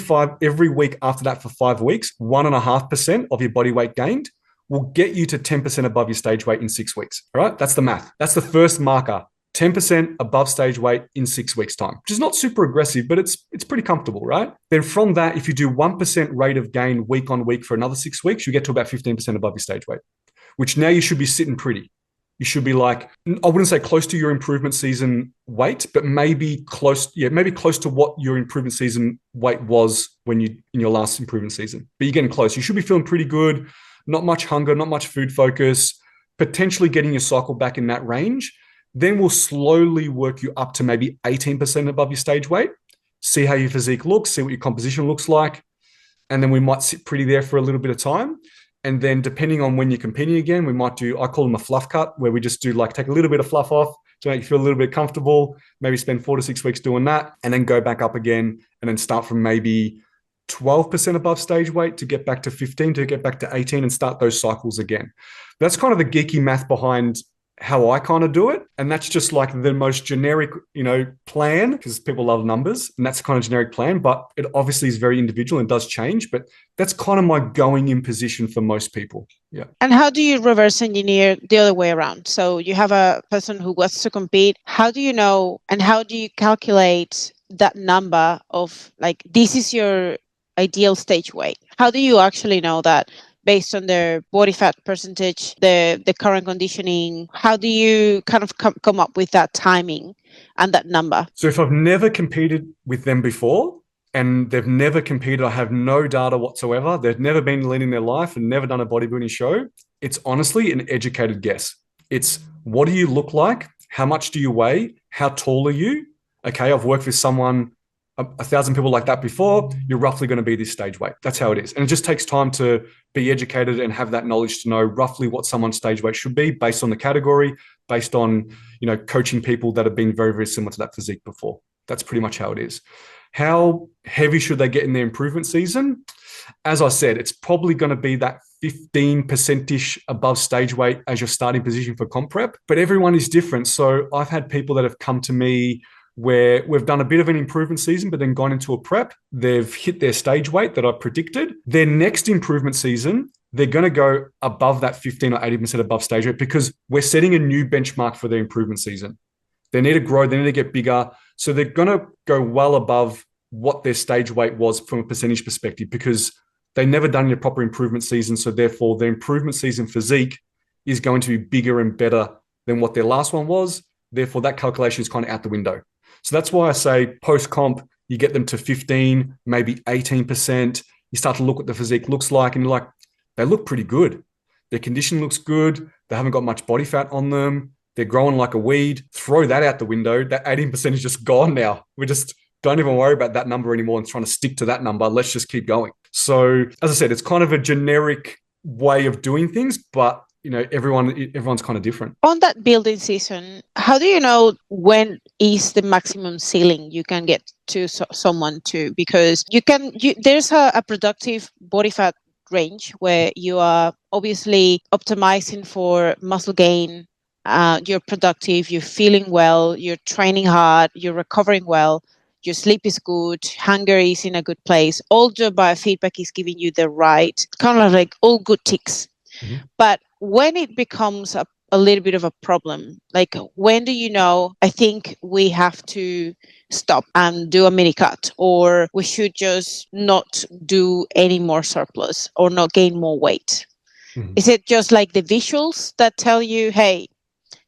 week after that for 5 weeks, 1.5% of your body weight gained will get you to 10% above your stage weight in 6 weeks. All right. That's the math. That's the first marker. 10% above stage weight in 6 weeks' time, which is not super aggressive, but it's pretty comfortable, right? Then from that, if you do 1% rate of gain week on week for another 6 weeks, you get to about 15% above your stage weight, which now you should be sitting pretty. You should be like, I wouldn't say close to your improvement season weight, but maybe close to what your improvement season weight was when you in your last improvement season. But you're getting close. You should be feeling pretty good. Not much hunger, not much food focus, potentially getting your cycle back in that range. Then we'll slowly work you up to maybe 18% above your stage weight. See how your physique looks, see what your composition looks like. And then we might sit pretty there for a little bit of time. And then depending on when you're competing again, we might do, I call them a fluff cut, where we just do like take a little bit of fluff off to make you feel a little bit comfortable, maybe spend 4 to 6 weeks doing that, and then go back up again and then start from maybe 12% above stage weight to get back to 15, to get back to 18 and start those cycles again. That's kind of the geeky math behind how I kind of do it. And that's just like the most generic, plan, because people love numbers, and that's kind of generic plan, but it obviously is very individual and does change, but that's kind of my going in position for most people. Yeah. And how do you reverse engineer the other way around? So you have a person who wants to compete. How do you know, and how do you calculate that number of like, this is your ideal stage weight? How do you actually know that based on their body fat percentage, the current conditioning? How do you kind of come up with that timing and that number? So if I've never competed with them before and they've never competed, I have no data whatsoever, they've never been lean in their life and never done a bodybuilding show, it's honestly an educated guess. It's what do you look like? How much do you weigh? How tall are you? Okay, I've worked with someone, a thousand people like that before. You're roughly going to be this stage weight. That's how it is. And it just takes time to be educated and have that knowledge to know roughly what someone's stage weight should be based on the category, based on, coaching people that have been very, very similar to that physique before. That's pretty much how it is. How heavy should they get in their improvement season? As I said, it's probably going to be that 15%-ish above stage weight as your starting position for comp prep, but everyone is different. So I've had people that have come to me where we've done a bit of an improvement season, but then gone into a prep. They've hit their stage weight that I predicted. Their next improvement season, they're going to go above that 15 or 80% above stage weight because we're setting a new benchmark for their improvement season. They need to grow, they need to get bigger. So they're going to go well above what their stage weight was from a percentage perspective because they've never done a proper improvement season. So therefore, their improvement season physique is going to be bigger and better than what their last one was. Therefore, that calculation is kind of out the window. So that's why I say post-comp, you get them to 15, maybe 18%. You start to look what the physique looks like and you're like, they look pretty good. Their condition looks good. They haven't got much body fat on them. They're growing like a weed. Throw that out the window. That 18% is just gone now. We just don't even worry about that number anymore and trying to stick to that number. Let's just keep going. So as I said, it's kind of a generic way of doing things, but everyone's kind of different. On that building season, how do you know when is the maximum ceiling you can get to someone to? Because there's a productive body fat range where you are obviously optimizing for muscle gain. You're productive, you're feeling well, you're training hard, you're recovering well, your sleep is good, hunger is in a good place. All your biofeedback is giving you the right, kind of like all good ticks. Mm-hmm. But when it becomes a little bit of a problem, like when do you know, I think we have to stop and do a mini cut, or we should just not do any more surplus or not gain more weight? Mm-hmm. Is it just like the visuals that tell you, hey,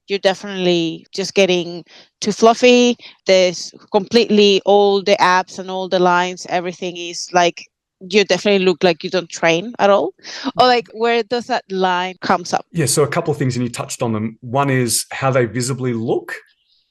you're definitely just getting too fluffy, there's completely all the abs and all the lines, everything is like, you definitely look like you don't train at all? Or like, where does that line comes up? Yeah, so a couple of things, and you touched on them. One is how they visibly look,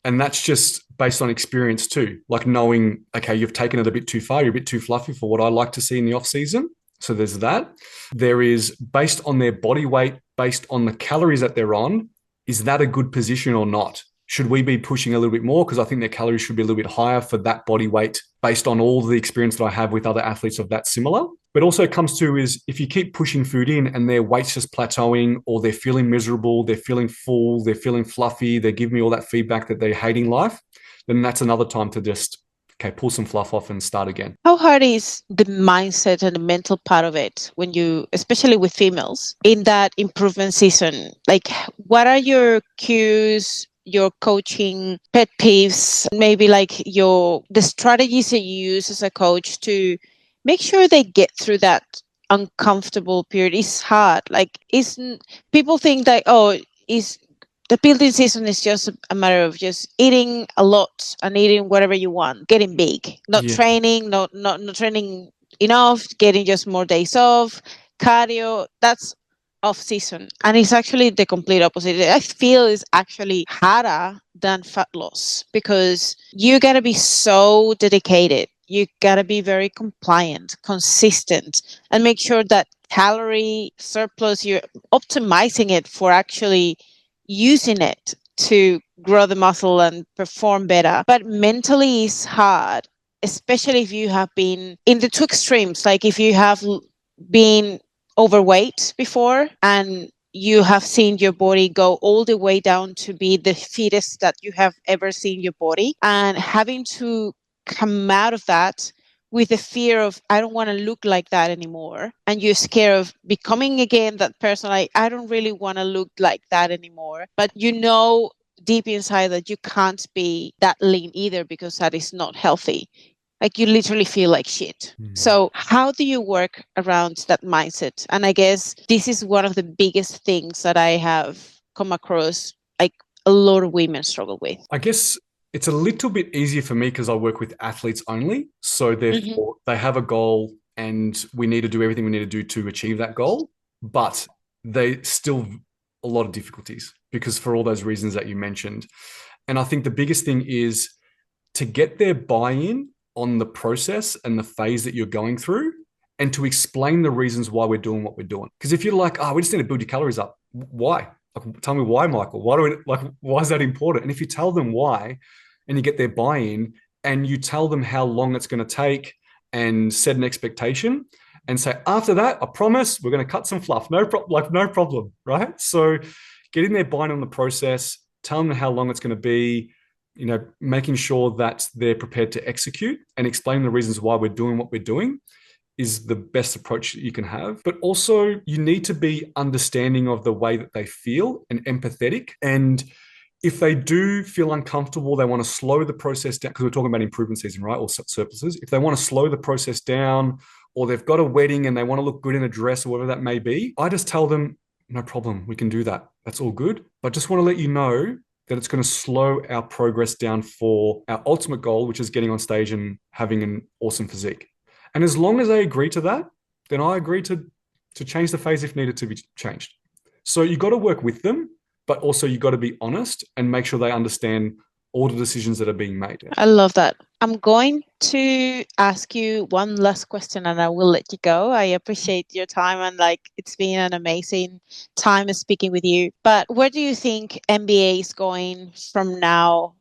and that's just based on experience too. Like knowing, okay, you've taken it a bit too far, you're a bit too fluffy for what I like to see in the off season. So there's that. There is based on their body weight, based on the calories that they're on, is that a good position or not? Should we be pushing a little bit more? Because I think their calories should be a little bit higher for that body weight based on all the experience that I have with other athletes of that similar. But also it comes to is if you keep pushing food in and their weight's just plateauing or they're feeling miserable, they're feeling full, they're feeling fluffy, they give me all that feedback that they're hating life, then that's another time to just, okay, pull some fluff off and start again. How hard is the mindset and the mental part of it when you, especially with females, in that improvement season? Like, what are your cues, your coaching pet peeves, maybe like the strategies that you use as a coach to make sure they get through that uncomfortable period? It's hard. Like, people think that, the building season is just a matter of just eating a lot and eating whatever you want, getting big, not training, not training enough, getting just more days off, cardio. That's off season. And it's actually the complete opposite. I feel it's actually harder than fat loss because you got to be so dedicated. You got to be very compliant, consistent, and make sure that calorie surplus, you're optimizing it for actually using it to grow the muscle and perform better. But mentally it's hard, especially if you have been in the two extremes. Like if you have been overweight before and you have seen your body go all the way down to be the fittest that you have ever seen your body, and having to come out of that with the fear of, I don't want to look like that anymore. And you're scared of becoming again that person. Like, I don't really want to look like that anymore. But deep inside that you can't be that lean either because that is not healthy. Like, you literally feel like shit. So how do you work around that mindset? And I guess this is one of the biggest things that I have come across, like a lot of women struggle with. I guess it's a little bit easier for me because I work with athletes only. So therefore they have a goal and we need to do everything we need to do to achieve that goal. But they still a lot of difficulties because for all those reasons that you mentioned. And I think the biggest thing is to get their buy-in on the process and the phase that you're going through and to explain the reasons why we're doing what we're doing. Because if you're like, oh, we just need to build your calories up. Why? Like, tell me why, Michael. Why do we like? Why is that important? And if you tell them why, and you get their buy-in, and you tell them how long it's going to take, and set an expectation, and say after that, I promise we're going to cut some fluff. No problem, right? So, getting their buy-in on the process, telling them how long it's going to be, making sure that they're prepared to execute and explain the reasons why we're doing what we're doing is the best approach that you can have. But also you need to be understanding of the way that they feel and empathetic. And if they do feel uncomfortable, they want to slow the process down, because we're talking about improvement season, right? Or surpluses. If they want to slow the process down, or they've got a wedding and they want to look good in a dress or whatever that may be, I just tell them, no problem, we can do that. That's all good. But just want to let you know that it's going to slow our progress down for our ultimate goal, which is getting on stage and having an awesome physique. And as long as they agree to that, then I agree to change the phase if needed to be changed. So you got to work with them, but also you got to be honest and make sure they understand all the decisions that are being made. I love that. I'm going to ask you one last question and I will let you go. I appreciate your time and it's been an amazing time speaking with you. But where do you think NBA is going from now,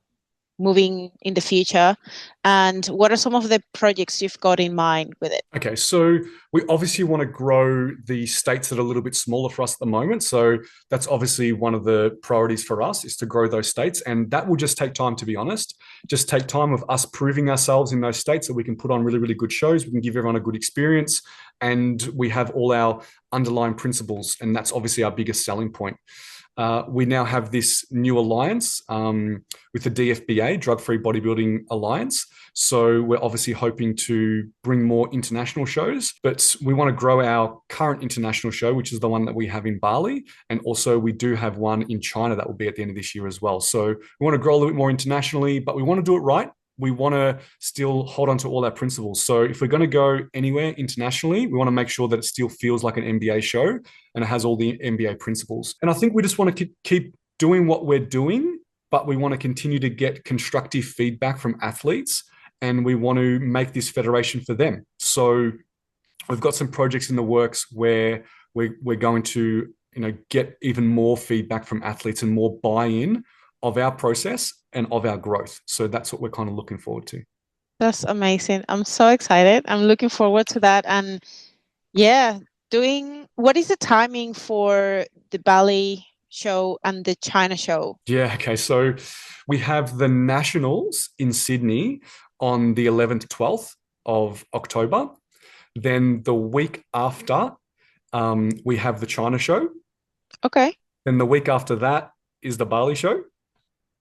moving in the future, and what are some of the projects you've got in mind with it? Okay, so we obviously want to grow the states that are a little bit smaller for us at the moment. So that's obviously one of the priorities for us, is to grow those states. And that will just take time, to be honest. Just take time of us proving ourselves in those states that we can put on really, really good shows. We can give everyone a good experience. And we have all our underlying principles. And that's obviously our biggest selling point. We now have this new alliance with the DFBA, Drug-Free Bodybuilding Alliance. So we're obviously hoping to bring more international shows, but we want to grow our current international show, which is the one that we have in Bali. And also we do have one in China that will be at the end of this year as well. So we want to grow a little bit more internationally, but we want to do it right. We want to still hold on to all our principles. So if we're going to go anywhere internationally, we want to make sure that it still feels like an NBA show and it has all the NBA principles. And I think we just want to keep doing what we're doing, but we want to continue to get constructive feedback from athletes, and we want to make this federation for them. So we've got some projects in the works where we're going to get even more feedback from athletes and more buy-in of our process and of our growth. So that's what we're kind of looking forward to. That's amazing. I'm so excited. I'm looking forward to that. And yeah, what is the timing for the Bali show and the China show? Yeah, okay. So we have the Nationals in Sydney on the 11th, 12th of October. Then the week after, we have the China show. Okay. Then the week after that is the Bali show.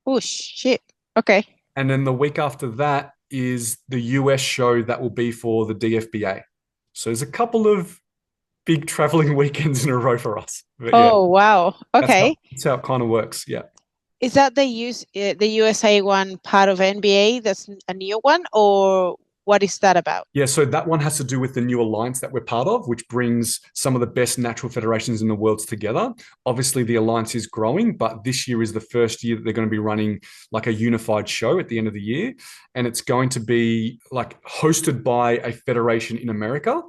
Oh, shit. Okay. And then the week after that is the US show that will be for the DFBA. So there's a couple of big traveling weekends in a row for us. But oh, wow. Okay. That's how it kind of works. Yeah. Is that the USA one part of NBA? That's a new one, or what is that about? Yeah, so that one has to do with the new alliance that we're part of, which brings some of the best natural federations in the world together. Obviously, the alliance is growing, but this year is the first year that they're going to be running like a unified show at the end of the year. And it's going to be like hosted by a federation in America,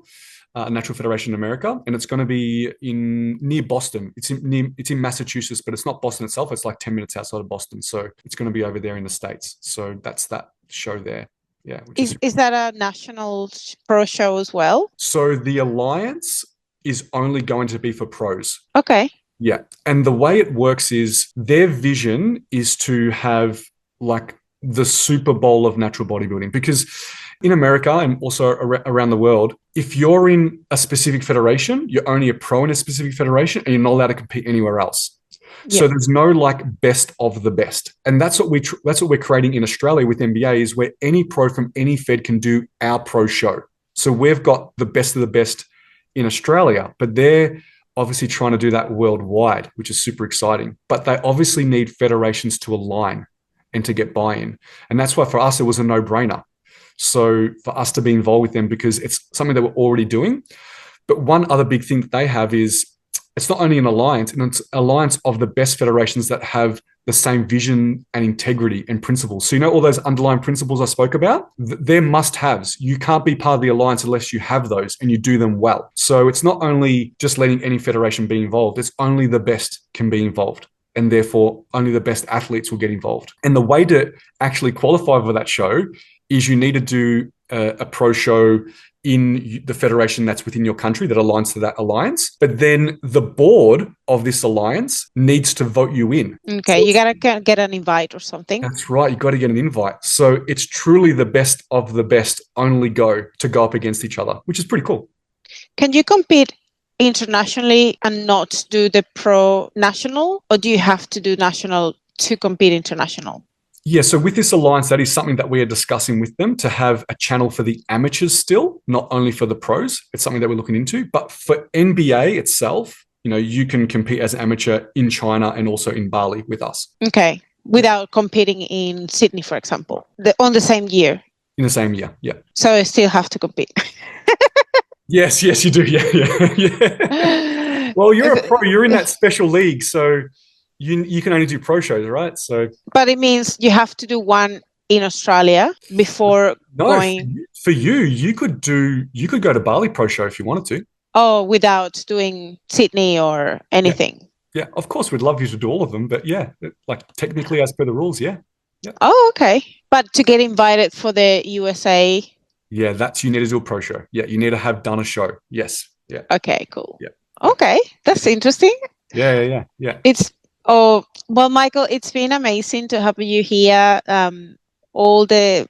a natural federation in America. And it's going to be near Boston. It's in Massachusetts, but it's not Boston itself. It's like 10 minutes outside of Boston. So it's going to be over there in the States. So that's that show there. Yeah. Is that a national pro show as well? So the alliance is only going to be for pros. Okay. Yeah. And the way it works is their vision is to have like the Super Bowl of natural bodybuilding, because in America and also around the world, if you're in a specific federation, you're only a pro in a specific federation and you're not allowed to compete anywhere else. Yeah. So there's no like best of the best. And that's what we're creating in Australia with NBA, is where any pro from any fed can do our pro show. So we've got the best of the best in Australia, but they're obviously trying to do that worldwide, which is super exciting. But they obviously need federations to align and to get buy-in. And that's why for us, it was a no-brainer. So for us to be involved with them, because it's something that we're already doing. But one other big thing that they have is it's not only an alliance, and it's an alliance of the best federations that have the same vision and integrity and principles. So, all those underlying principles I spoke about, they're must-haves. You can't be part of the alliance unless you have those and you do them well. So it's not only just letting any federation be involved, it's only the best can be involved. And therefore, only the best athletes will get involved. And the way to actually qualify for that show is you need to do a pro show in the federation that's within your country that aligns to that alliance. But then the board of this alliance needs to vote you in. Okay, you got to get an invite or something. That's right. You got to get an invite. So it's truly the best of the best only go up against each other, which is pretty cool. Can you compete internationally and not do the pro national, or do you have to do national to compete international? Yeah, so with this alliance, that is something that we are discussing with them, to have a channel for the amateurs still, not only for the pros. It's something that we're looking into. But for NBA itself, you can compete as an amateur in China and also in Bali with us. Okay, without competing in Sydney, for example, on the same year. In the same year, yeah. So I still have to compete. Yes, you do. Yeah. Well, you're a pro. You're in that special league, so you can only do pro shows, right? So, but it means you have to do one in Australia before going. For you could go to Bali pro show if you wanted to. Oh, without doing Sydney or anything. Yeah, of course, we'd love you to do all of them, but yeah, like technically as per the rules, yeah. Oh, okay. But to get invited for the USA. Yeah, you need to do a pro show. Yeah, you need to have done a show. Yes. Yeah. Okay, cool. Yeah. Okay, that's interesting. Yeah. Well, Michael, it's been amazing to have you here. All the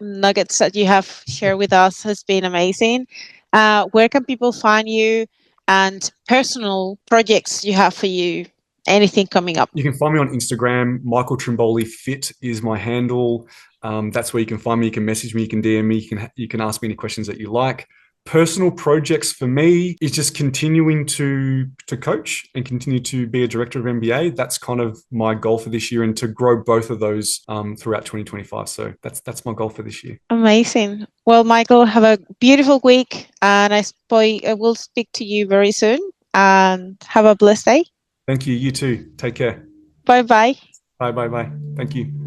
nuggets that you have shared with us has been amazing. Where can people find you, and personal projects you have for you? Anything coming up? You can find me on Instagram. Michael Trimboli Fit is my handle. That's where you can find me. You can message me. You can DM me. You can ask me any questions that you like. Personal projects for me is just continuing to coach and continue to be a director of NBA. That's kind of my goal for this year, and to grow both of those throughout 2025. So that's my goal for this year. Amazing. Well, Michael, have a beautiful week, and I will speak to you very soon. And have a blessed day. Thank you. You too. Take care. Bye-bye. Bye. Thank you.